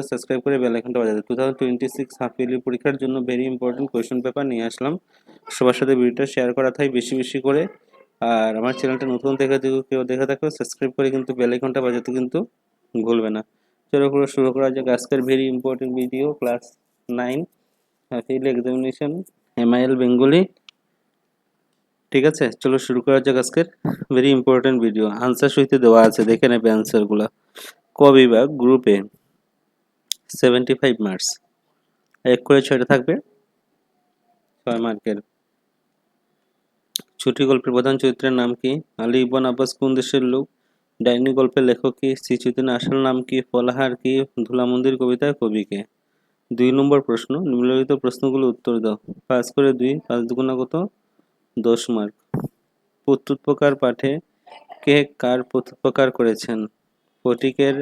Subscribe করে bell আইকনটা বাজাতে। 2026 হাফ ইয়ারলি পরীক্ষার জন্য ভেরি ইম্পর্টেন্ট কোয়েশ্চেন পেপার নিয়ে আসলাম। সবার সাথে ভিডিওটা শেয়ার করা থাকে বেশি বেশি করে। আর আমার চ্যানেলটা নতুন কেউ দেখে থাকো সাবস্ক্রাইব করে কিন্তু বেল আইকনটা বাজাতে কিন্তু ভুলবে না। চলো পুরো শুরু করা যাক আজকের very important video class 9 half yearly examination MIL Bengali. ঠিক আছে, চলো শুরু করা যাক আজকের ভেরি ইম্পর্টেন্ট ভিডিও। আনসার সহিত দেওয়া আছে, দেখে নেবে আনসারগুলো। ক বিভাগ গ্রুপে 75 মার্কস, 1 করে 6টা থাকবে 6 মার্কের। ছুটি গল্পের প্রধান চরিত্রের নাম কি? আলী ইবন আব্বাস কোন দেশের লোক? ডাইনি গল্পের লেখক কি? শ্রীচৈতন্যের আসল নাম কি? ফলাহার কি? ধুলামন্দির কবিতার কবি কে? 2 নম্বর প্রশ্ন, নিম্নলিখিত প্রশ্নগুলো উত্তর দাও। 5 করে 2, 5 দুগুণা কত? 10 মার্ক। প্রত্যুৎপকার পাঠে কে কার প্রত্যুৎপকার করেছেন? ফটিকের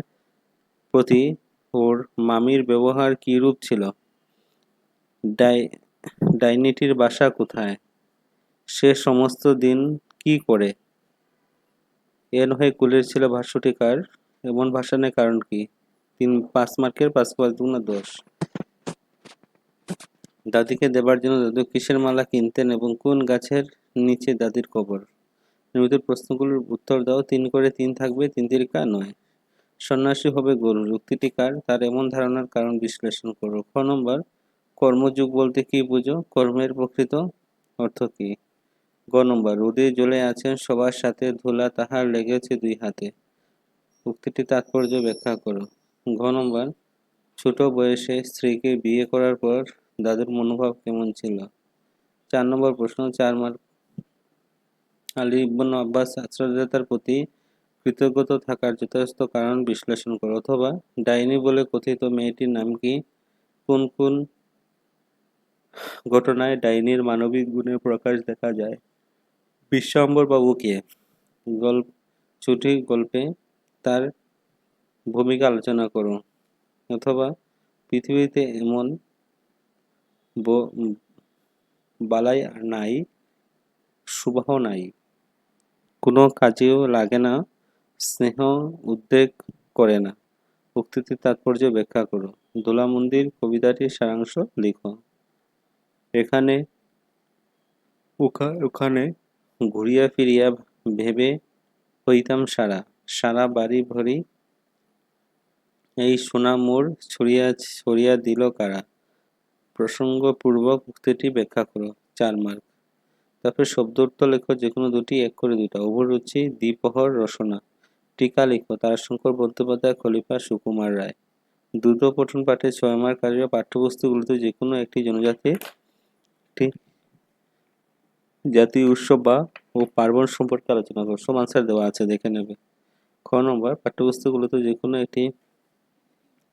প্রতি ওর মামির ব্যবহার কি রূপ ছিল? ডাইনিটির বাসা কোথায়? সে সমস্ত দিন কি করে? এ নহে কুলের ছিল ভাষ্যটি কার? এমন ভাষণের কারণ কি? 5 মার্কের 5 5 দুগুণা 10। দাদিকে দেবার জন্য দাদু কিসের মালা কিনতেন এবং কোন গাছের নিচে দাদির কবর? নিয়মিত প্রশ্নগুলোর উত্তর দাও। 3 করে 3 থাকবে, 3 তিরিকা 9। সন্ন্যাসী হবে গরু, যুক্তিটি কার? তার এমন ধারণার কারণ বিশ্লেষণ করো। খ নম্বর, কর্মযুগ বলতে কি বুঝো? কর্মের প্রকৃত অর্থ কি? গ নম্বর, রোদে জ্বলে আছেন সবার সাথে, ধুলা তাহার লেগেছে 2 হাতে, উক্তিটি তাৎপর্য ব্যাখ্যা করো। ঘ নম্বর, ছোট বয়সে স্ত্রীকে বিয়ে করার পর দাদুর মনোভাব কেমন ছিল? 4 নম্বর প্রশ্ন, 4 মার্ক। আলী ইবন আব্বাস আশ্রয়দাতার প্রতি কৃতজ্ঞতা থাকার যথাযথ কারণ বিশ্লেষণ করো। অথবা ডাইনি বলে কথিত মেয়েটির নাম কি? কোন কোন ঘটনায় ডাইনির মানবিক গুণের প্রকাশ দেখা যায়? বিশ্বম্বর বাবু কে? ছুটি গল্পে তার ভূমিকা আলোচনা করো। অথবা পৃথিবীতে এমন বালাই নাই, সুবাহ নাই, কোনো কাজেও লাগে না, স্নেহ উদ্বেগ করে না, উক্তিটির তাৎপর্য ব্যাখ্যা করো। ধুলামন্দির কবিতাটির সারাংশ লিখো। এখানে ওখানে ঘুরিয়া ফিরিয়া ভেবে হইতাম সারা, সারা বাড়ি ভরি এই সোনা মোর ছড়িয়া দিল কারা? প্রসঙ্গপূর্বক উক্তিটি ব্যাখ্যা করো। 4 মার্ক। তারপরে শব্দার্থ লেখো, যে কোনো দুটি, 1 করে 2টা। অভিরুচি, দ্বিপ্রহর, রসনা। টিকা লিখো, তারাশঙ্কর বন্দ্যোপাধ্যায়, খলিফা, সুকুমার রায়। দ্রুত পঠন পাঠে 6 মার্ক আসবে। পাঠ্যপুস্তকগুলোতে যে কোনো একটি জাতীয় উৎসব ও পার্বণ সম্পর্কে আলোচনা করো। সব আনসার দেওয়া আছে, দেখে নেবে। খ নম্বর, পাঠ্যপুস্তকগুলোতে যে কোনো একটি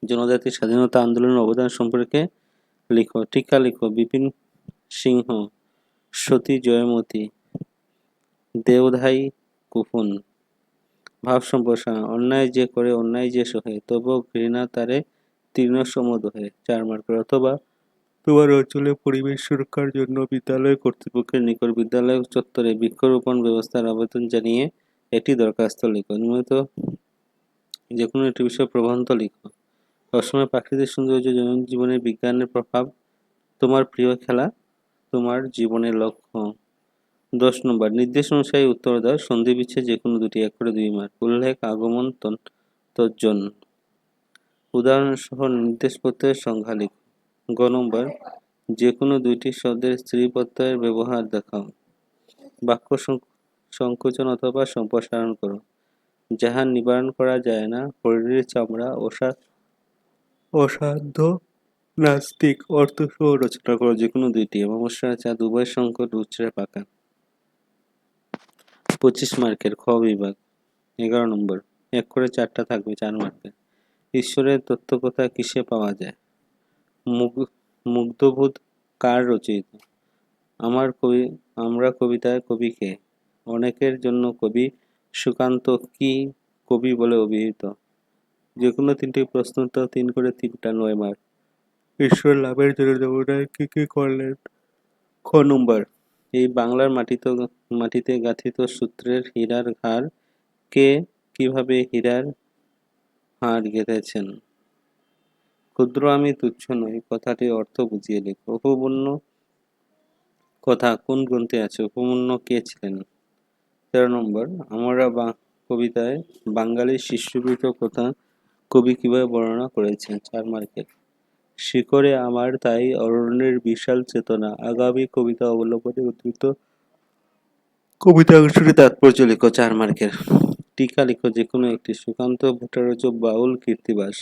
জনজাতির স্বাধীনতা আন্দোলনের অবদান সম্পর্কে লিখো। টিকা লিখো, বিপিন সিংহ, সতী জয়মতী, দেওধাই কুপন। ভাব সম্প্রসারণ, অন্যায় যে করে অন্যায় যে সহে, তবু ঘৃণা তারে তীর্ণ সমদহে। 4 মার্কের। অথবা তোমার অঞ্চলে পরিবেশ সুরক্ষার জন্য বিদ্যালয় কর্তৃপক্ষের নিকট বিদ্যালয় চত্বরে বৃক্ষরোপণ ব্যবস্থার আবেদন জানিয়ে একটি দরখাস্ত লিখো। নিয়মিত যে কোনো একটি বিষয়ে প্রবন্ধ লিখো। সবসময় প্রাকৃতিক সৌন্দর্য, জনজীবনে বিজ্ঞানের প্রভাব, তোমার প্রিয় খেলা, তোমার জীবনের লক্ষ্য। 10 নম্বর, নির্দেশ অনুসারে উত্তর দাও। সন্ধি বিচ্ছেদ যে কোনো দুটি, 1 করে 2 মার্ক। উল্লেখ, আগমন, তর্জন। উদাহরণসহ নির্দেশ প্রত্যয়ের সংজ্ঞা লিখো। গ নম্বর, যে কোনো দুইটি শব্দের স্ত্রী প্রত্যয়ের ব্যবহার দেখাও। বাক্য সংকোচন অথবা সম্প্রসারণ করো। যাহা নিবারণ করা যায় না, শরীরের চামড়া, অসাধ্য, নাস্তিক অর্থসহ রচনা করো। যে কোনো দুইটি। অমাবস্যা চাঁদ উভয় সংকট উচ্চরে পাকা। 25 মার্কের। খ বিভাগ 11 নম্বর, 1 করে 4টা থাকবে 4 মার্কের। ঈশ্বরের তত্ত্বকথা কিসে পাওয়া যায়? মুগ্ধবোধ কার রচিত? আমরা কবিতায় কবি কে? অনেকের জন্য কবি সুকান্ত কি কবি বলে অভিহিত? যে কোনো 3টি প্রশ্ন উত্তর, 3 করে 3টা 9 মার্ক। ঈশ্বর লাভের জন্য যমুনায় কি কি করলেন? খ নম্বর, এই বাংলার মাটিতে গাথিত সূত্রের হীরার হার কে কিভাবে হীরার হার গেঁথেছেন? ক্ষুদ্র আমি তুচ্ছ নই কথাটির অর্থ বুঝিয়ে লেখো। উপপূর্ণ কথা কোন গ্রন্থে আছে? উপপূর্ণ কে ছিলেন? 13 নম্বর, আমরা কবিতায় বাঙালির শিষ্যবৃত্ত কথা কবি কিভাবে বর্ণনা করেছেন? 4 মার্কের। শিকড়ে আমার তাই অরণ্যের বিশাল চেতনা, আগামী কবিতা অবলম্বনে উদ্ধৃত কবিতা অংশটি তাৎপর্য লেখো। 4 মার্কের। টিকা লিখো যে কোনো একটি। সুকান্ত ভট্টাচার্য বাউল কীর্তিবাস।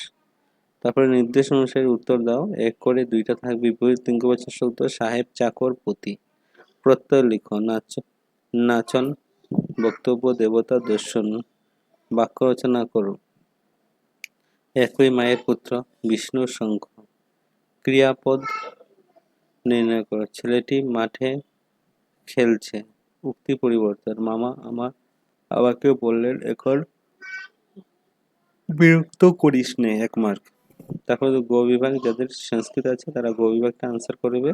তারপরে নির্দেশ অনুসারে উত্তর দাও। 1 করে 2টা থাকবে বিপরীত লিঙ্গবাচক শব্দ, সাহেব, চাকর, পতি। প্রত্যয় লিখো। নাচন, বক্তব্য, দেবতা, দর্শন। বাক্য রচনা করো। একই মায়ের পুত্র, বিষ্ণুর শঙ্খ। ক্রিয়াপদ নির্ণয় করো। ছেলেটি মাঠে খেলছে। উক্তি পরিবর্তন। মামা আমার আমাকে বললেন এখন বিরক্ত করিস নে। 1 মার্ক। তারপরে গ বিভাগ, যাদের সংস্কৃত আছে তারা গ বিভাগটা আনসার করবে।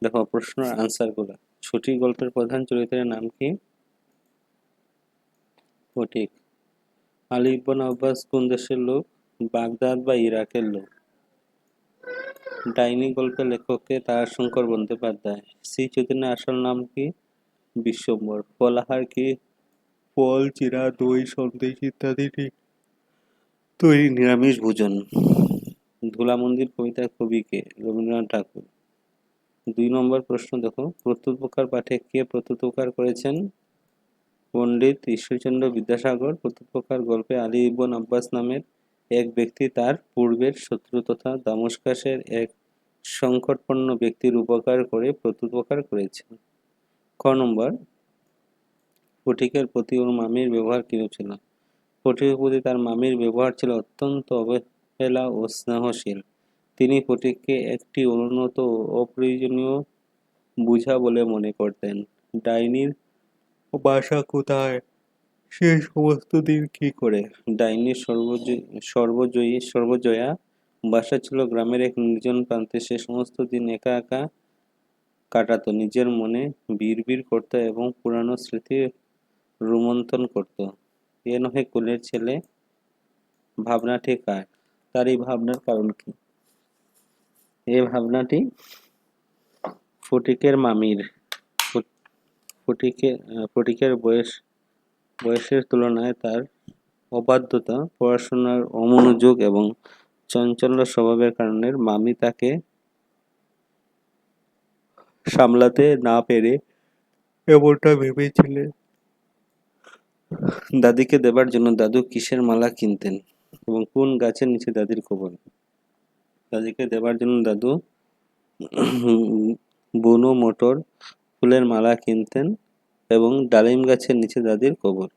দেখো প্রশ্ন আনসার গুলো। ছুটি গল্পের প্রধান চরিত্রের নাম কি? ফটিক। আলী ইবন আব্বাস কোন দেশের লোক? বাগদাদ বা ইরাকের লোক। ডাইনি গল্পের লেখককে তারাশঙ্কর বন্দ্যোপাধ্যায়। শ্রী চৈতন্যের আসল নাম কি? বিশ্বম্বর। ফলাহার কি? ফল, চিরা, দই, সন্দেশ ইত্যাদি তৈরি নিরামিষ ভোজন। ধুলা মন্দির কবিতার কবি কে? রবীন্দ্রনাথ ঠাকুর। 2 নম্বর প্রশ্ন দেখো, প্রত্যুত্তরকার পাঠে কে প্রত্যুত্তর করেছেন? পণ্ডিত ঈশ্বরচন্দ্র বিদ্যাসাগর। প্রত্যুত্তরকার গল্পে আলী ইবন আব্বাস নামের এক ব্যক্তি তার পূর্বের শত্রু তথা দামেস্কাসের এক সংকটপন্ন ব্যক্তির উপকার করে প্রত্যুত্তর করেছেন। ক নম্বর, ফটিকের প্রতি ওর মামির ব্যবহার কিরূপ ছিল? ফটিকের প্রতি তার মামির ব্যবহার ছিল অত্যন্ত অবহেলা ও স্নেহশীল। তিনি ফটিককে একটি অনুন্নত ও অপ্রয়োজনীয় বোঝা বলে মনে করতেন। ডাইনির বাসা কোথায়? সে সমস্ত দিন কি করে? ডাইনির সর্বজয়া বাসা ছিল গ্রামের এক নির্জন প্রান্তে। সে সমস্ত দিন একা একা কাটাতো, নিজের মনে বিড়বিড় করত এবং পুরানো স্মৃতি রোমন্থন করত। এ নহে কুলের ছেলে ভাবনাটি কার? তার এই ভাবনার কারণ কি? এই ভাবনাটি ফটিকের মামির। ফটিকের বয়সের তুলনায় তার অবাধ্যতা, পড়াশোনার অমনোযোগ এবং চঞ্চল স্বভাবের কারণে মামি তাকে সামলাতে না পেরে এমনটা ভেবেছিলেন। দাদিকে দেবার জন্য দাদু কিসের মালা কিনতেন এবং কোন গাছের নিচে দাদির কবর? দাদিকে দেবার জন্য দাদু বুনো মটর ফুলের মালা কিনতেন এবং ডালিম গাছের নিচে দাদির কবর।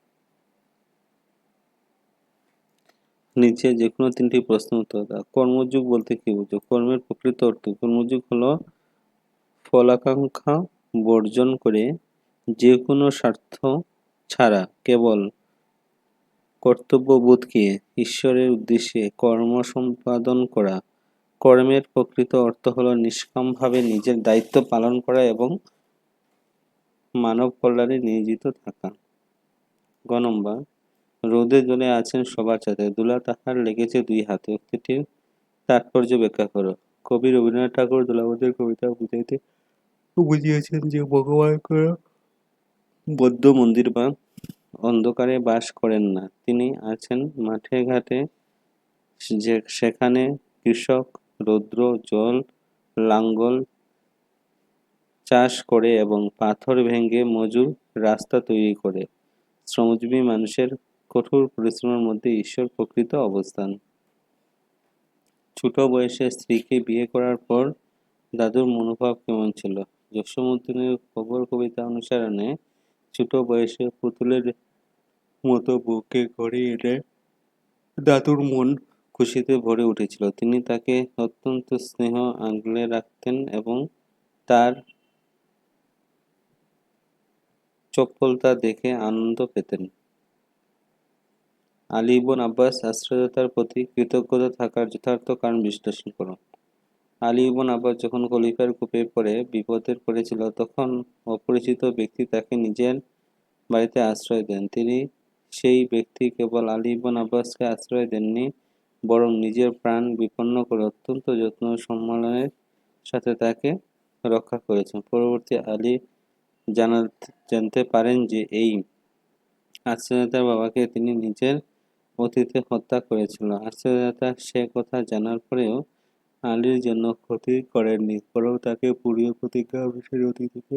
নিচে যে কোনো 3টি প্রশ্ন উত্তর দাও। কর্মযোগ বলতে কি বুঝো? কর্মের প্রকৃত অর্থ। কর্মযোগ হলো ফলাকাঙ্ক্ষা বর্জন করে যে কোনো স্বার্থ ছাড়া কেবল কর্তব্যবোধকে ঈশ্বরের উদ্দেশ্যে কর্ম সম্পাদন করা। কর্মের প্রকৃত অর্থ হলো নিষ্কামভাবে নিজের দায়িত্ব পালন করা এবং মানব কল্যাণে নিয়োজিত থাকা। গ নম্বর, রোদে জ্বলে আছেন সবার সাথে, ধুলা তাহার লেগেছে 2 হাতে। উক্তিটির তাৎপর্য ব্যাখ্যা করো। কবি রবীন্দ্রনাথ ঠাকুর ধুলাবতীর কবিতা বুঝিয়েছেন যে ভগবান কোনো বৌদ্ধ মন্দির বা অন্ধকারে বাস করেন না। তিনি আছেন মাঠে ঘাটে, সেখানে কৃষক রৌদ্র জল লাঙ্গল চাষ করে এবং পাথর ভেঙে মজুর রাস্তা তৈরি করে। শ্রমজীবী মানুষের কঠোর পরিশ্রমের মধ্যে ঈশ্বর প্রকৃত অবস্থান। ছোট বয়সে স্ত্রীকে বিয়ে করার পর দাদুর মনোভাব কেমন ছিল? জসীমউদ্দীনের খবর কবিতা অনুসারে ছোট বয়সে পুতুলের মতো বউকে ঘরে এনে দাদুর মন খুশিতে ভরে উঠেছিল। তিনি তাকে অত্যন্ত স্নেহ আগলে রাখতেন এবং তার চপলতা দেখে আনন্দ পেতেন। আলী ইবন আব্বাস আশ্রয়দাতার প্রতি কৃতজ্ঞতা থাকার যথার্থ কারণ বিশ্লেষণ করো। আলী ইবন আব্বাস যখন খলিফার কূপে পড়ে বিপদে পড়েছিল তখন অপরিচিত ব্যক্তি তাকে নিজের বাড়িতে আশ্রয় দেন। তিনি সেই ব্যক্তি কেবল আলী ইবন আব্বাসকে আশ্রয় দেননি, বরং নিজের প্রাণ বিপন্ন করে অত্যন্ত যত্ন ও সম্মানের সাথে তাকে রক্ষা করেছেন। পরবর্তী আলী জানতে পারেন যে এই আশ্রয়দাতার বাবাকে তিনি নিজের অতীতে হত্যা করেছিল। আশ্রয়দাতা সে কথা জানার পরেও আলীর জন্য ক্ষতি করেননি, বরং তাকে পুড়িয়ে প্রতিজ্ঞা অফিসের অতি থেকে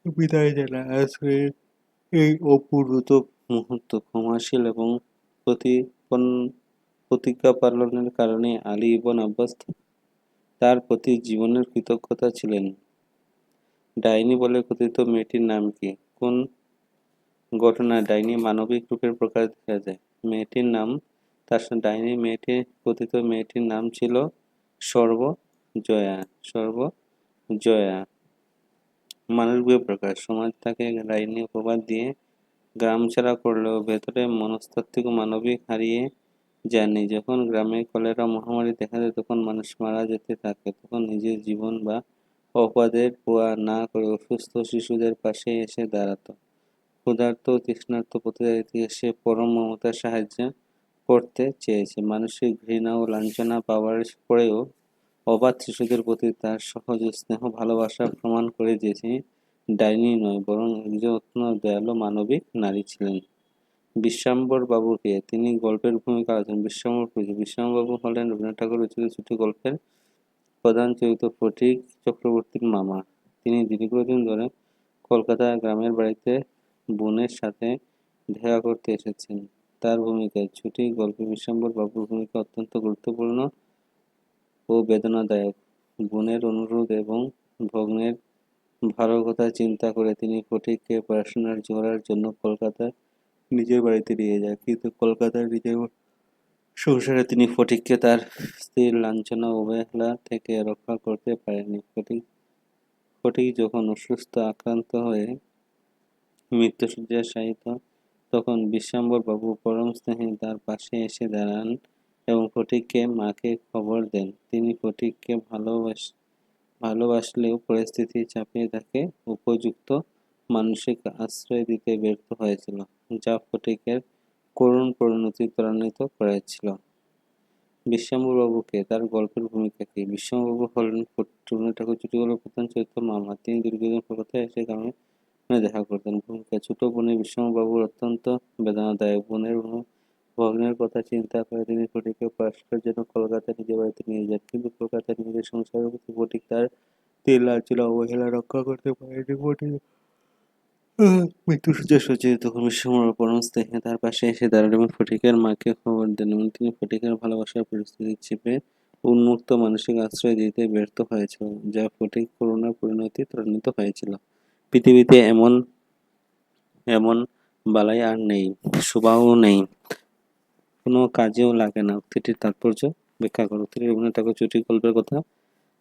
বিদায় জানান। আজকের এই অপূর্ব মুহূর্ত ক্ষমাশীল এবং প্রতিজ্ঞা পালনের কারণে আলী ইবন আব্বাস তার প্রতি জীবনের কৃতজ্ঞতা ছিলেন। ডাইনি বলে কথিত মেয়েটির নাম কি? কোন ঘটনায় ডাইনি মানবিক রূপের প্রকাশ দেখা যায়? মেয়েটির নাম ডাইনি কথিত মেয়েটির নাম ছিল সর্বজয়া। সর্বজয়া মানবিক প্রকাশ। সমাজ তাকে ডাইনি অপবাদ দিয়ে গ্রাম ছাড়া করলেও ভেতরে মনস্তাত্ত্বিক ও মানবিক হারিয়ে যায়নি। যখন গ্রামে কলেরা মহামারী দেখা দেয়, তখন মানুষ মারা যেতে থাকে, তখন নিজের জীবন বা অপবাদের পোয়া না করে অসুস্থ শিশুদের পাশে এসে দাঁড়াতো। ক্ষুধার্ত ও তৃষ্ণার্ত প্রতিনিধিকে সে পরম মমতার সাহায্য করতে চেয়েছে। মানসিক ঘৃণা ও লাঞ্ছনা পাওয়ার পরেও অবাধ শিশুদের প্রতি তার সহজ স্নেহ ভালোবাসা প্রমাণ করে যে তিনি ডাইনি নয়, বরং একজন অত্যন্ত দয়ালু মানবিক নারী ছিলেন। বিশ্বাম্বর বাবু কে? তিনি গল্পের ভূমিকা আছেন। বিশ্বাম্বর বাবু হলেন রবীন্দ্রনাথ ঠাকুর রচিত ছোট গল্পের প্রধান চরিত্র ফটিক চক্রবর্তীর মামা। তিনি দীর্ঘদিন ধরে কলকাতার গ্রামের বাড়িতে বোনের সাথে দেখা করতে এসেছেন। তার ভূমিকায় ছুটি গল্পে বিশ্বাম্বর বাবুর ভূমিকা অত্যন্ত গুরুত্বপূর্ণ ও বেদনাদায়ক। বোনের অনুরোধ এবং ভগ্নের ভালো কথা চিন্তা করে তিনি ফটিককে পড়াশোনার জোগাড়ের জন্য কলকাতার নিজের বাড়িতে নিয়ে যায়। কিন্তু কলকাতার নিজের সংসারে তিনি ফটিককে তার স্ত্রীর লাঞ্ছনা ও অবহেলা থেকে রক্ষা করতে পারেননি। ফটিক যখন অসুস্থ আক্রান্ত হয়ে মৃত্যুশয্যায় শায়িত, তখন বিশ্বাম্বর বাবু পরম স্নেহে তার পাশে এসে দাঁড়ান এবং ফটিককে মাকে খবর দেন। তিনি ফটিককে ভালোবাসলেও পরিস্থিতি চাপিয়ে তাকে উপযুক্ত মানসিক আশ্রয় দিতে ব্যর্থ হয়েছিল, যা ফটিকের করুণ পরিণতি ত্বরান্বিত করেছিল। বিশ্বাম্বরবাবু কে? তার গল্পের ভূমিকা কি? বিশ্বাম্বরবাবু হলেন রবীন্দ্রনাথ ঠাকুর ছোট গল্পের প্রধান চরিত্র মামা। তিনি দীর্ঘদিন কলকাতায় এসে গ্রামে দেখা করতেন। ভূমিকা: ছোট বোনের বিশ্বাম্বরবাবুর অত্যন্ত বেদনাদায়ক। বোনের ভগ্নের কথা চিন্তা করে তিনি ফটিককে পড়াশোনার জন্য কলকাতায় নিজের বাড়িতে নিয়ে যান। কিন্তু কলকাতায় নিজের সংসারের প্রতি ফটিক তার স্ত্রীর লাঞ্ছনা ও অবহেলা রক্ষা করতে পারেনি। ফটিক মৃত্যুশয্যায় শয্যাশায়ী, তখন বিশ্বাম্বর পরম স্নেহে তার পাশে এসে দাঁড়ান এবং ফটিকের মাকে খবর দেন এবং তিনি ফটিকের ভালোবাসার পরিস্থিতি চেপে উন্মুক্ত মানসিক আশ্রয় দিতে ব্যর্থ হয়েছিল, যা ফটিক করুণার পরিণতি ত্বরান্বিত হয়েছিল। পৃথিবীতে এমন এমন বালাই আর নেই, শোভাও নেই, কোনো কাজেও লাগে না। উক্তিটির তাৎপর্য ব্যাখ্যা করো। উক্তিটি রবীন্দ্রনাথ ঠাকুর চুটি গল্পের কথা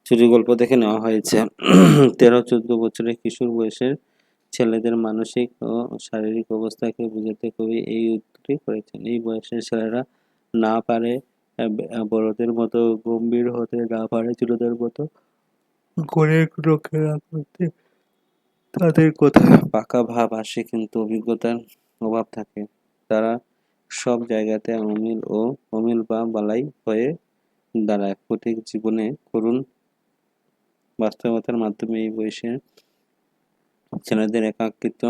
চুটি গল্প থেকে নেওয়া হয়েছে। 13-14 বছরের কিশোর বয়সের ছেলেদের মানসিক ও শারীরিক অবস্থাকে বোঝাতে কবি এই উক্তিটি করেছেন। এই বয়সের ছেলেরা না পারে বড়দের মতো গম্ভীর হতে, না পারে ছোটদের মতো গড়ের রক্ষা করতে। তাদের কথায় পাকা ভাব আসে, কিন্তু অভিজ্ঞতার অভাব থাকে। তারা সব জায়গাতে অমিল বা বালাই হয়ে দাঁড়ায়। ফটিক জীবনে করুণ বাস্তবতার মাধ্যমে এই বয়সে ছেলেদের একাকিত্ব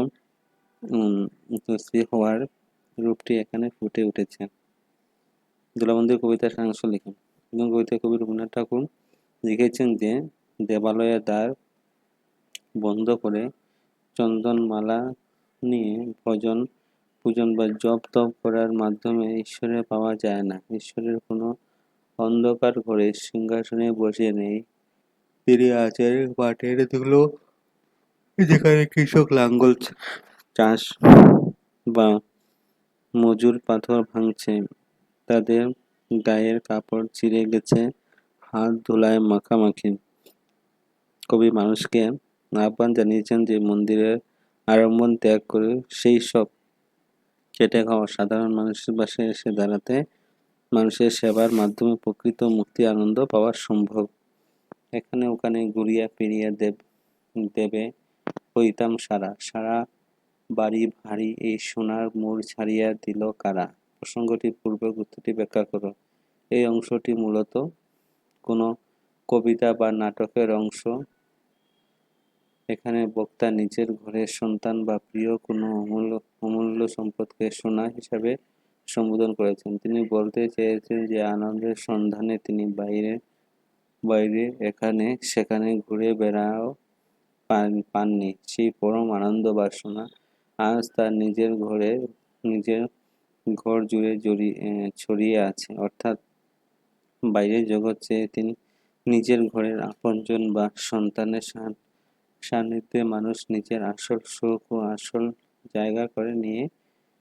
উপস্থিত হওয়ার রূপটি এখানে ফুটে উঠেছে। দোলাবন্দির কবিতার সারাংশ লিখুন। কবিতায় কবি রবীন্দ্রনাথ ঠাকুর লিখেছেন যে দেবালয়ের দ্বার বন্ধ করে চন্দনমালা নিয়ে ভজন পূজন বা জপ তপ করার মাধ্যমে ঈশ্বরের পাওয়া যায় না। ঈশ্বরের কোনো অন্ধকার ঘরে সিংহাসনে বসে নেই, তিনি আছেন মাঠের ধুলো, যেখানে কৃষক লাঙ্গল চাষ বা মজুর পাথর ভাঙছে, তাদের গায়ের কাপড় ছিঁড়ে গেছে হাত ধুলায় মাখামাখি। কবি মানুষকে আহ্বান জানিয়েছেন যে মন্দিরের আড়ম্বর ত্যাগ করে সেই সব খেটে খাওয়া সাধারণ মানুষের পাশে এসে দাঁড়াতে মানুষের সেবার মাধ্যমে প্রকৃত মুক্তি আনন্দ পাওয়া সম্ভব। এখানে ওখানে ঘুরিয়া ফিরিয়া দেবে হইতাম সারা বাড়ি ভারী এই সোনার মোড় ছাড়িয়া দিল কারা? প্রসঙ্গটি পূর্বের উক্তিটি ব্যাখ্যা করো। এই অংশটি মূলত কোনো কবিতা বা নাটকের অংশ। এখানে বক্তা নিজের ঘরের সন্তান বা প্রিয় কোনো অমূল্য সম্পদকে সোনা হিসাবে সম্বোধন করেছেন। তিনি বলতে চেয়েছেন যে আনন্দের সন্ধানে তিনি বাইরে এখানে সেখানে ঘুরে বেড়াও পাননি। সেই পরম আনন্দ বাসনা আজ তার নিজের ঘর জুড়ে ছড়িয়ে আছে। অর্থাৎ বাইরের জগৎ চেয়ে তিনি নিজের ঘরের আপনজন বা সন্তানের সান্নিধ্যে মানুষ নিজের আসল সুখ ও আসল জায়গা করে নিয়ে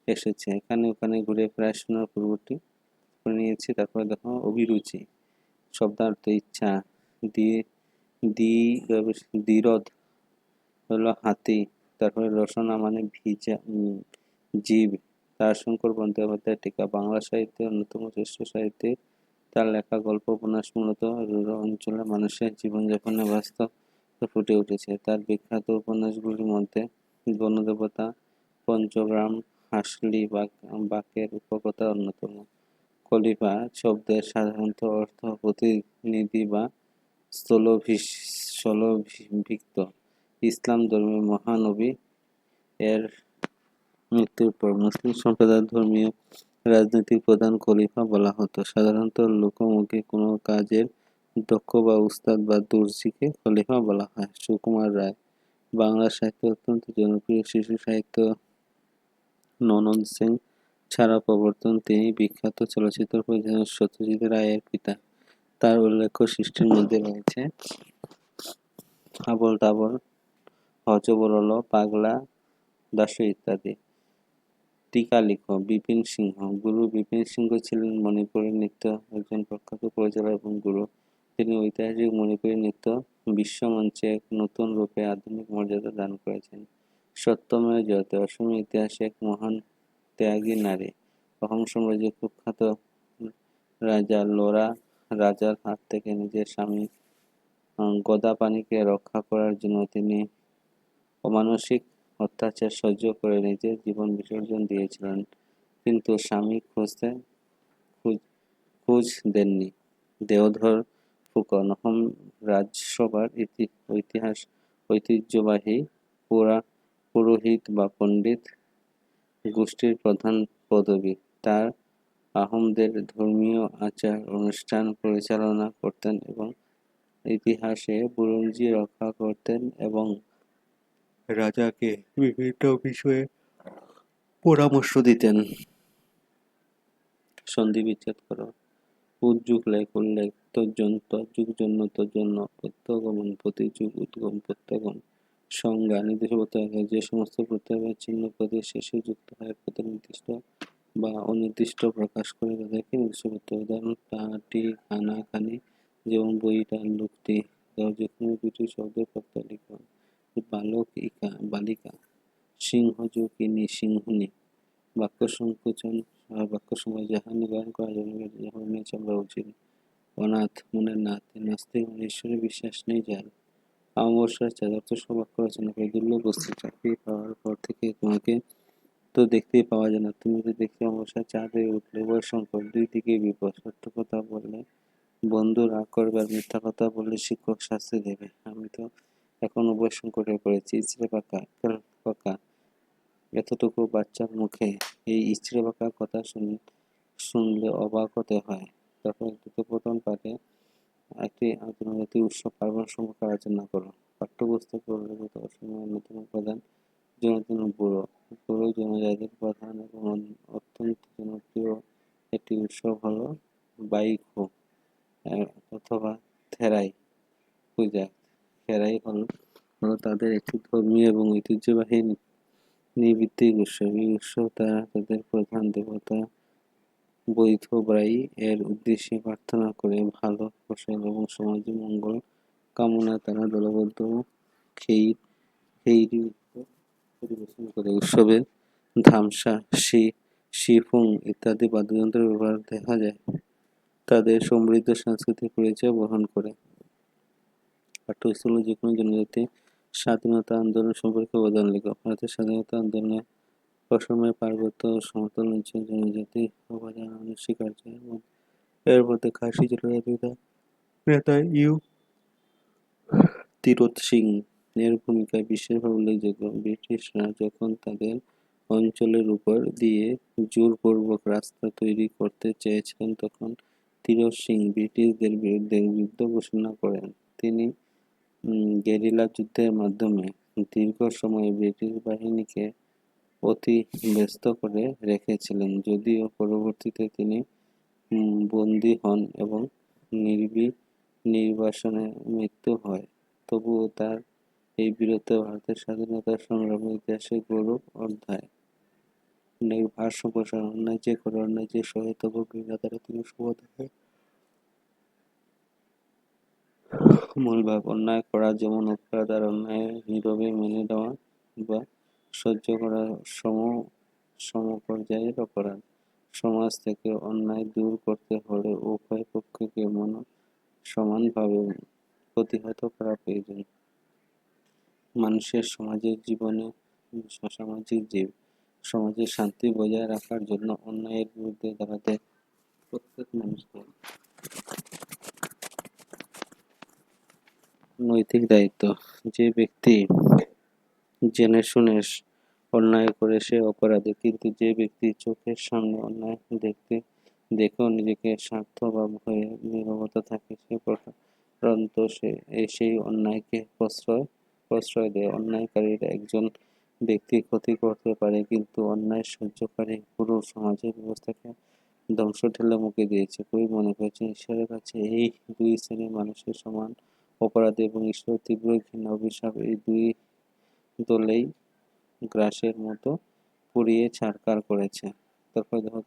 এসেছে। এখানে ওখানে ঘুরে প্রায় শোনার পূর্বটি করে নিয়েছি। তারপরে দেখো অভিরুচি শব্দার্থ ইচ্ছা, দ্বিরোধ হলো হাতি, তারপরে রসনা মানে জীব। তারাশঙ্কর বন্দ্যোপাধ্যায়ের টিকা। বাংলা সাহিত্যের অন্যতম শ্রেষ্ঠ সাহিত্যিক। তার লেখা গল্প উপন্যাস মূলত রুরাল অঞ্চলের মানুষের জীবনযাপনে বাস্তব ফুটে উঠেছে। তার বিখ্যাত উপন্যাসগুলির মধ্যে গণদেবতা, পঞ্চগ্রাম, হাসলি, বাকের উপকথা অন্যতম। খলিফা শব্দের সাধারণত অর্থ প্রতিনিধি বা স্থলভিষিক্ত। ইসলাম ধর্মের মহানবী এর মৃত্যুর পর মুসলিম সম্প্রদায়ের ধর্মীয় রাজনৈতিক প্রধান খলিফা বলা হতো। সাধারণত লোকমুখে কোনো কাজের দক্ষ বা উস্তাদ বা দর্জিকে খলিফা বলা হয়। সুকুমার রায় বাংলা সাহিত্যে অত্যন্ত জনপ্রিয় শিশু সাহিত্য। ননদ সেন ছাড়া প্রবর্তন। তিনি বিখ্যাত চলচ্চিত্র পরিচালক সত্যজিৎ রায়ের পিতা। তার উল্লেখ্য সৃষ্টির মধ্যে রয়েছে আবল তাবল, হযবরল, পাগলা দাশু ইত্যাদি। টিকা লিখো বিপিন সিংহ। গুরু বিপিন সিংহ ছিলেন মণিপুরী নৃত্য একজন প্রখ্যাত পরিচালক এবং গুরু। তিনি ঐতিহাসিক মণিপুরী নৃত্য বিশ্বমঞ্চে এক নতুন রূপে আধুনিক মর্যাদা দান করেছেন। সত্যমেव জয়তে অসমের ইতিহাসে এক মহান ত্যাগী নারী। অহোম সাম্রাজ্যের কুখ্যাত রাজা লোরা রাজার হাত থেকে নিজের স্বামী গদাপাণিকে রক্ষা করার জন্য তিনি অমানসিক অত্যাচার সহ্য করে নিজের জীবন বিসর্জন দিয়েছিলেন, কিন্তু স্বামী খোঁজ দেননি। দেওধর ফুকন অহোম রাজসভার ঐতিহ্যবাহী পুরোহিত বা পণ্ডিত গোষ্ঠীর প্রধান পদবী। তার আহোমদের ধর্মীয় আচার অনুষ্ঠান পরিচালনা করতেন এবং ইতিহাসে বুরঞ্জি রক্ষা করতেন এবং রাজাকে বিভিন্ন বিষয়ে পরামর্শ দিতেন। সন্ধি বিচ্ছেদ করো। উদ্যোগ লেখ উল্লেখ তজ্জুগ জন্য তজ্জন্য প্রত্যগমন প্রতিযুগ উদ্গম প্রত্যগম সংজ্ঞা নির্দিষ্ট প্রত্যয় যে সমস্ত প্রত্যয় বা চিহ্ন পদের শেষে যুক্ত হয় পদের নির্দিষ্ট বা অনির্দিষ্ট প্রকাশ করে তাদেরকে নির্দিষ্ট প্রত্যয়। উদাহরণ টাটি, খানা, খানি। যেমন বইটা, লোকটি। যে কোনো দুটি শব্দের প্রত্যয় লিখুন। বালক, ইকা, বালিকা। সিংহযোগ, ইনি, সিংহনী। বাক্য সংকোচন বাক্য সময় যাহা নিবারণ করা জন্য মেনে চলা উচিত। অনাথ মনের নাথ, নাস্তিক মানে ঈশ্বরে বিশ্বাস নেই যার। অমাবস্যার চাঁদ অর্থ সৌভাগ্য রচনা করে। দুর্লভ বস্তু চাকরি পাওয়ার পর থেকে তোমাকে তো দেখতেই পাওয়া যায় না, তুমি তো দেখতে অমাবস্যার চাঁদ হয়ে উঠলে। উভয় সংকট, দুই দিকে বিপদ। সত্য কথা বললে বন্ধু রাগ করবে আর মিথ্যা কথা বললে শিক্ষক শাস্তি দেবে। আমি তো এখন উভয় সংকটে পড়েছি। ইচড়ে পাকা এতটুকু বাচ্চার মুখে এই ইচড়ে পাকা কথা শুনলে অবাক হতে হয়। তারপর দ্রুতপতন পাঠে একটি আন্তর্জাতিক উৎসব পার্বণ সম্পর্কে আলোচনা করো। পাঠ্যপুস্তক উল্লেখিত অসমের অন্যতম প্রধান জনজাতি বুড়ো জনজাতির প্রধান এবং অত্যন্ত জনপ্রিয় একটি উৎসব হল বাইখো অথবা থেরাই পূজা। থেরাই হল তাদের একটি ধর্মীয় এবং ঐতিহ্যবাহী নৃভিত্তিক উৎসব। এই উৎসব তারা তাদের প্রধান দেবতা বৈধব্রাই এর উদ্দেশ্যে প্রার্থনা করে ভালো ফসল এবং সমাজে মঙ্গল কামনায় তারা দলবদ্ধ খেইরি পরিবেশন করে। উৎসবে ধামসা, শিফুং ইত্যাদি বাদ্যযন্ত্রের ব্যবহার দেখা যায়। তাদের সমৃদ্ধ সাংস্কৃতিক পরিচয় বহন করে। পাঠ্যপুস্তক যে কোনো জনজাতি স্বাধীনতা আন্দোলন সম্পর্কে অবদান লেখো। ভারতের স্বাধীনতা আন্দোলনে অসময়ে পার্বত্য ও সমতল অঞ্চল জনজাতি অবদান অনস্বীকার্য। এর মধ্যে খাসি জনজাতির নেতা তীরথ সিং এর ভূমিকা বিশেষভাবে উল্লেখযোগ্য। ব্রিটিশরা যখন তাদের অঞ্চলের উপর দিয়ে জোরপূর্বক রাস্তা তৈরি করতে চেয়েছিলেন তখন তীরথ সিং ব্রিটিশদের বিরুদ্ধে যুদ্ধ ঘোষণা করেন। তিনি গেরিলা যুদ্ধের মাধ্যমে দীর্ঘ সময় ব্রিটিশ বাহিনীকে অতি ব্যস্ত করে রেখেছিলেন, যদিও পরবর্তীতে তিনি বন্দী হন এবং নির্বাসনে মৃত্যু হয়, তবুও তার এই বীরত্ব ভারতের স্বাধীনতা সংগ্রামের ইতিহাসে গৌরব অধ্যায়। ভারসাম্য প্রসারণ, অন্যায় যে করে, অন্যায় যে সহে, তবু ঘৃণা দ্বারা তিনি সুবোধ হয়। মূল ভাব: অন্যায় করা যেমন অপরাধ, আর অন্যায় নীরবে মেনে নেওয়া বা সহ্য করা সমপর্যায়ের অপরাধ। সমাজ থেকে অন্যায় দূর করতে হলে উভয় পক্ষকে সমানভাবে প্রতিহত করা প্রয়োজন। মানুষের সামাজিক জীব। সমাজে শান্তি বজায় রাখার জন্য অন্যায়ের বিরুদ্ধে দাঁড়াতে প্রত্যেক মানুষকে নৈতিক দায়িত্ব। যে ব্যক্তি জেনে শুনে অন্যায় করে সে অপরাধী, কিন্তু যে ব্যক্তি চোখের সামনে অন্যায় দেখেও নিজেকে স্বার্থ বা ভয়ে নীরবতা থাকে, সে প্রকারান্ত সেই অন্যায়কে প্রশ্রয় দেয়। অন্যায়কারীরা একজন ব্যক্তির ক্ষতি করতে পারে, কিন্তু অন্যায় সহ্যকারী পুরো সমাজের ব্যবস্থাকে ধ্বংস ঠেলে মুখে দিয়েছে। কবি মনে করেছেন, ঈশ্বরের কাছে এই দুই শ্রেণীর মানুষের সমান অপরাধী এবং ঈশ্বর তীব্র ঘৃণা অভিশাপ এই দুই দলেই গ্রাসের মতো পুড়িয়ে ছারখার করেছে। তারপর দেখো,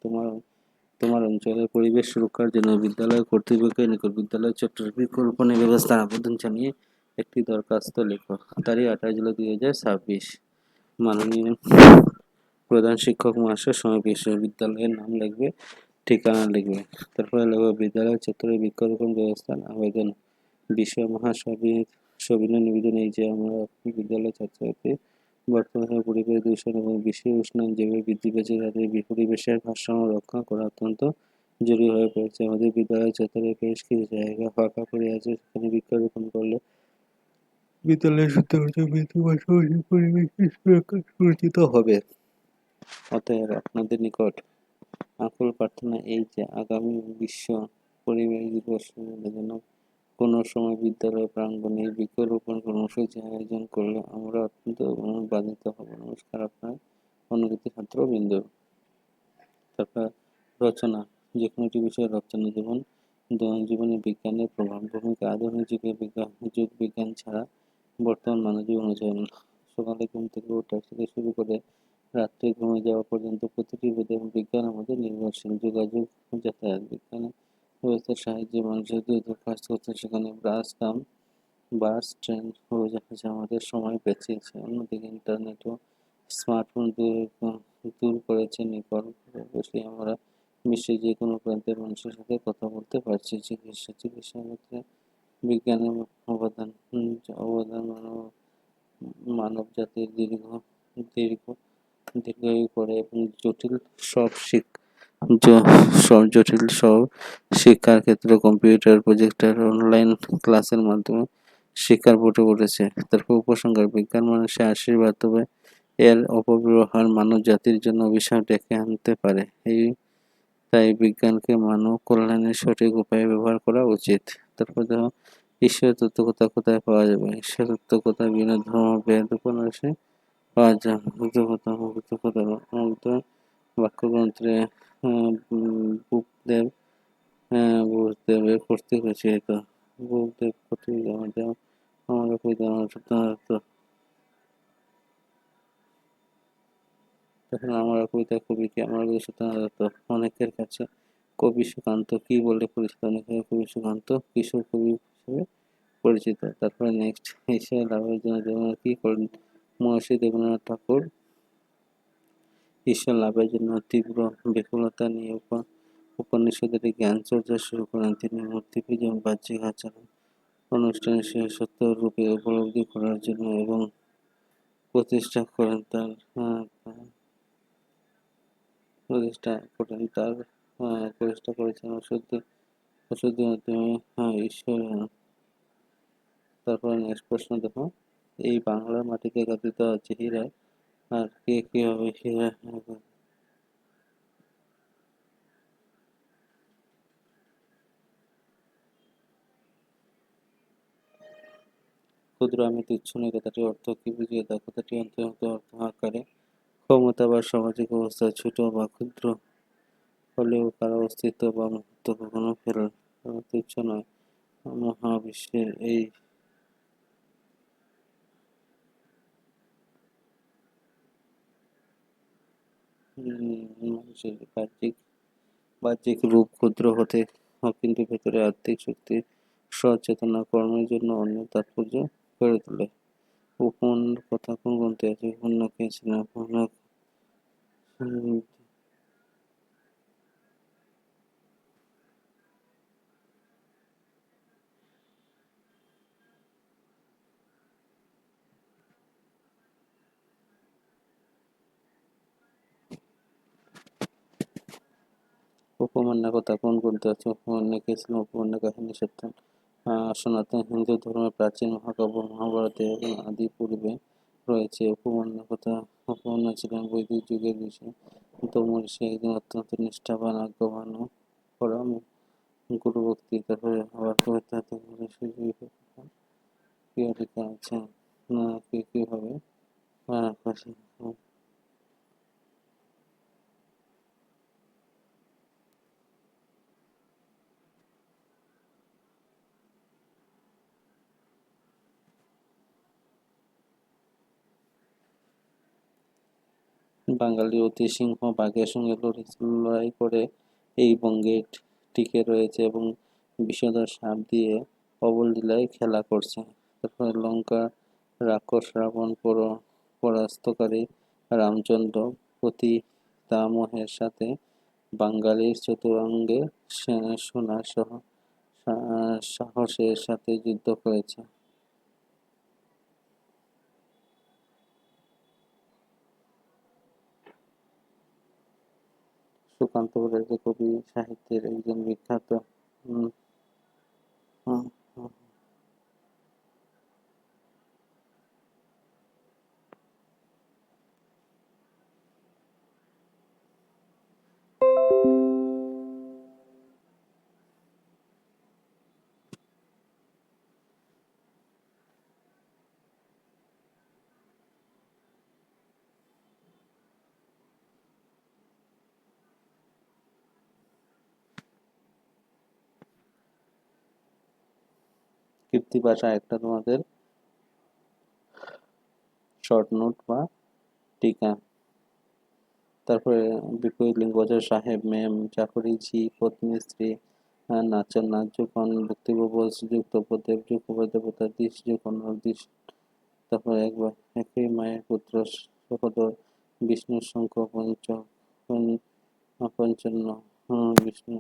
তোমার অঞ্চলের পরিবেশ সুরক্ষার জন্য বিদ্যালয় কর্তৃপক্ষের নিকট বিদ্যালয় চত্বর বৃক্ষরোপণের ব্যবস্থার আবেদন জানিয়ে একটি দরখাস্ত লেখো। তারিখ 28 জুলাই 2026। মাননীয় প্রধান শিক্ষক মহাশয়, সময় বিশ্ববিদ্যালয়ের নাম লিখবে, ঠিকানা লিখবে। তারপরে লিখবে বিদ্যালয় চত্বরে বৃক্ষরোপণ ব্যবস্থার আবেদন। বিষয় সবিনয় নিবেদন এই যে, আমরা বিদ্যালয় ছাত্রছাত্রী বর্তমানে পরিবেশ দূষণ এবং বিশ্ব উষ্ণায়ন যেভাবে বৃদ্ধি পেয়েছে, তাদের পরিবেশের ভারসাম্য রক্ষা করা অত্যন্ত জরুরি হয়ে পড়েছে। আমাদের বিদ্যালয় চত্বরে বেশ কিছু জায়গা ফাঁকা পড়ে আছে, সেখানে বৃক্ষরোপণ করলে বিদ্যালয়ের সূত্রগত বৃদ্ধি পাশাপাশি পরিবেশের সুরক্ষা সুনিশ্চিত হবে। অতএব আপনাদের নিকট আকুল প্রার্থনা এই যে, আগামী বিশ্ব পরিবেশ দিবস যেন কোনো সময় বিদ্যালয় প্রাঙ্গণে এই বৃক্ষরোপণ কর্মসূচি আয়োজন করলে আমরা অত্যন্ত বাধিত হব। নমস্কার, আপনার অনুগত ছাত্রবৃন্দ। তারপর রচনা, যে কোনো একটি বিষয়ের রচনা, যেমন জীবনে বিজ্ঞানের প্রভাব, ভূমিকা। আধুনিক যুগ বিজ্ঞান ছাড়া বর্তমান মানব জীবন চলে না। সকালে ঘুম থেকে ওঠা থেকে শুরু করে রাত্রে ঘুমিয়ে যাওয়া পর্যন্ত প্রতিটি পদে বিজ্ঞান আমাদের নির্ভরশীল। যোগাযোগ, যাতায়াত, বিজ্ঞানের ব্যবস্থার সাহায্যে মানুষের দ্রুত কাজ করতে, সেখানে বাস, ট্রেন ও জাহাজ আমাদের সময় বাঁচিয়েছে। অন্যদিকে ইন্টারনেট ও স্মার্টফোন দূর করেছে নিকট বসে আমরা বিশ্বের যে কোনো প্রান্তের মানুষের সাথে কথা বলতে পারছি। চিকিৎসার ক্ষেত্রে বিজ্ঞানের অবদান মানব জাতির দীর্ঘায়ু করে এবং জটিল সব শিক্ষার ক্ষেত্রে কম্পিউটার, প্রজেক্টর, অনলাইন ক্লাসের মাধ্যমে শিক্ষার পটে উঠেছে। তারপর উপসংহার: বিজ্ঞান মানুষের আশীর্বাদ, তবে এর অপব্যবহার মানব জাতির জন্য অভিশাপ ডেকে আনতে পারে। তাই বিজ্ঞানকে মানব কল্যাণের সঠিক উপায়ে ব্যবহার করা উচিত। তারপর দেখো, ঈশ্বরের তত্ত্ব কোথায় পাওয়া যাবে? ঈশ্বরের তত্ত্ব বিভিন্ন ধর্ম, বেদ, উপন্যাসে পাওয়া যায়। মুগ্ধ বাক্যগ্রন্থে বুকদেবের কর্তৃক রচিত। বুকদেব কর্তৃক আমরা তখন আমরা কবিতার কবিকে আমরা সত্যনারায়ণ দত্ত। অনেকের কাছে কবি সুকান্ত কি বলে পরিচিত? অনেকের কবি সুকান্ত কিশোর কবি হিসেবে পরিচিত। তারপরে নেক্সট, ঈশ্বর লাভের জন্য দেবনাথ কি করেন? মহর্ষি দেবেন্দ্রনাথ ঠাকুর ঈশ্বর লাভের জন্য তীব্র ব্যাকুলতা নিয়ে উপনিষদের জ্ঞান চর্চা শুরু করেন। তিনি মূর্তি পূজা, বাহ্যিক আচরণ অনুষ্ঠানের শেষত্ব রূপে উপলব্ধি করার জন্য এবং প্রতিষ্ঠা করেন তার প্রতিষ্ঠা করেন তার প্রতিষ্ঠা করেছেন ওষুধের মাধ্যমে ঈশ্বর। তারপরে নেক্সট প্রশ্ন দেখো, এই বাংলার মাটিতে গাথিত আছে হীরা, আর কে কিভাবে হীরা ক্ষুদ্র আমি তুচ্ছ নই কথাটির অর্থ কি বুঝিয়ে দাও? কথাটি অন্তর্ভুক্ত অর্থ আকারে ক্ষমতা বা সামাজিক অবস্থা ছোট বা ক্ষুদ্র হলেও কারো অস্তিত্ব বা মুহূর্ত কখনো তুচ্ছ নয়। মহাবিশ্বের এই মানুষের বাহ্যিক রূপ ক্ষুদ্র হতে কিন্তু ভেতরে আত্মিক শক্তি সচেতনা কর্মের জন্য অন্য তাৎপর্য করে তোলে। উপমান্যের কথা কোন গ্রন্থে আছে? উপমান্য কে ছিলেন? উপমান্য উপমান্যের কথা কোন গ্রন্থে আছে? উপমান্য কে ছিলেন? উপমান্য কাহিনী সনাতন হিন্দু ধর্মের প্রাচীন মহাকাব্য মহাভারতে এবং আদি পূর্বে রয়েছে। উপমান্য ছিলেন বৈদিক যুগের ঋষি। মহর্ষি একজন অত্যন্ত নিষ্ঠাবান আজ্ঞাবান ও পরম গুরুভক্তি। তারপরে আবার কবিতাতে লেখা আছে কিভাবে বাঙালি অতি সিংহ বাঘের সঙ্গে লড়াই করে এই বঙ্গে টিকে রয়েছে এবং বিষধর সাপ দিয়ে অবলীলায় খেলা করছে। তারপরে লঙ্কা রাক্ষস রাবণ পরাস্তকারী রামচন্দ্র পতিতামহের সাথে বাঙালির চতুরঙ্গে সেনা সহ সাহসের সাথে যুদ্ধ করেছে। সুকান্ত ব্যানার্জি কবি সাহিত্যের একজন বিখ্যাত উম, উম, উম, কৃত্তিবাস একটা তোমাদের শর্ট নোট বা টিকা। তারপরে বিপরীত লিঙ্গবচন সাহেব, ম্যাম, চাকরি, ঝি, পত্নী, স্ত্রী, নাচন, নাচযুগল, ভক্তিপ্রবল, শ্রীযুক্ত, প্রদেব, দেবতা, দিশ যুগল, দিশ। তারপরে একই মায়ের পুত্র সহোদর, বিষ্ণুর শঙ্খ পঞ্চান্ন, বিষ্ণু।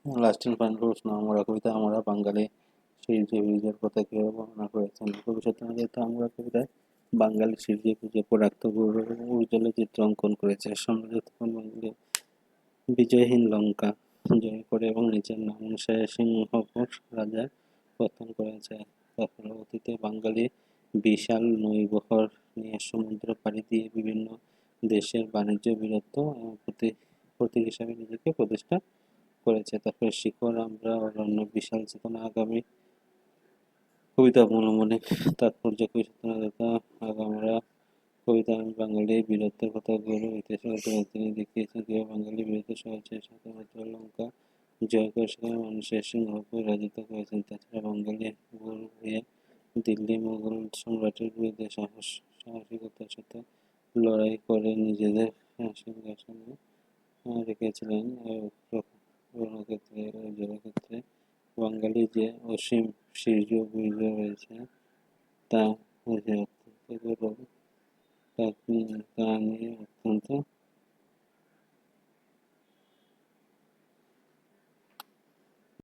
লাস্ট এন্ড ফাইনাল প্রশ্ন, আমরা কবিতা আমরা বাঙালি সিরিজে বিজয়ের কথা কিভাবে বর্ণনা করেছেন? কবি সত্যেন্দ্রনাথ আমরা কবিতায় বাঙালি সিরিজে বিজয় পরাক্ত উজ্জ্বল চিত্র অঙ্কন করেছে। সম্রাট তখন বাঙালি বিজয়হীন লঙ্কা জয় করে এবং নিজের নাম অনুসারে সিংহপুর রাজার পতন করেছে। তারপরে অতীতে বাঙালি বিশাল নৌবহর নিয়ে সমুদ্র পাড়ি দিয়ে বিভিন্ন দেশের বাণিজ্য বীরত্ব এবং প্রতীক হিসাবে নিজেকে প্রতিষ্ঠা করেছে। তারপরে শিখর আমরা অরণ্য বিশাল চেতনা আগামী কবিতা অবলম্বনে তাৎপর্য কৃষ্ণদাতা আর আমরা কবিতা আমি বাঙালি বীরত্বের কথাগুলো ইতিহাসের তিনি দেখিয়েছেন কিভাবে বাঙালি বীরত্বের সহজে সাথে লঙ্কা জয় করে সেখানে মানুষের সিংহপুর রাজত্ব করেছেন। তাছাড়া বাঙালি গোল হয়ে দিল্লি মুঘল সম্রাটের বিরুদ্ধে সাহসিকতার সাথে লড়াই করে নিজেদের সিংহাসনে রেখেছিলেন। রণক্ষেত্রে ও জলক্ষেত্রে বাঙালি যে অসীম শৌর্য বীর্য রয়েছে তা বুঝে অত্যন্ত গৌরব তা নিয়ে অত্যন্ত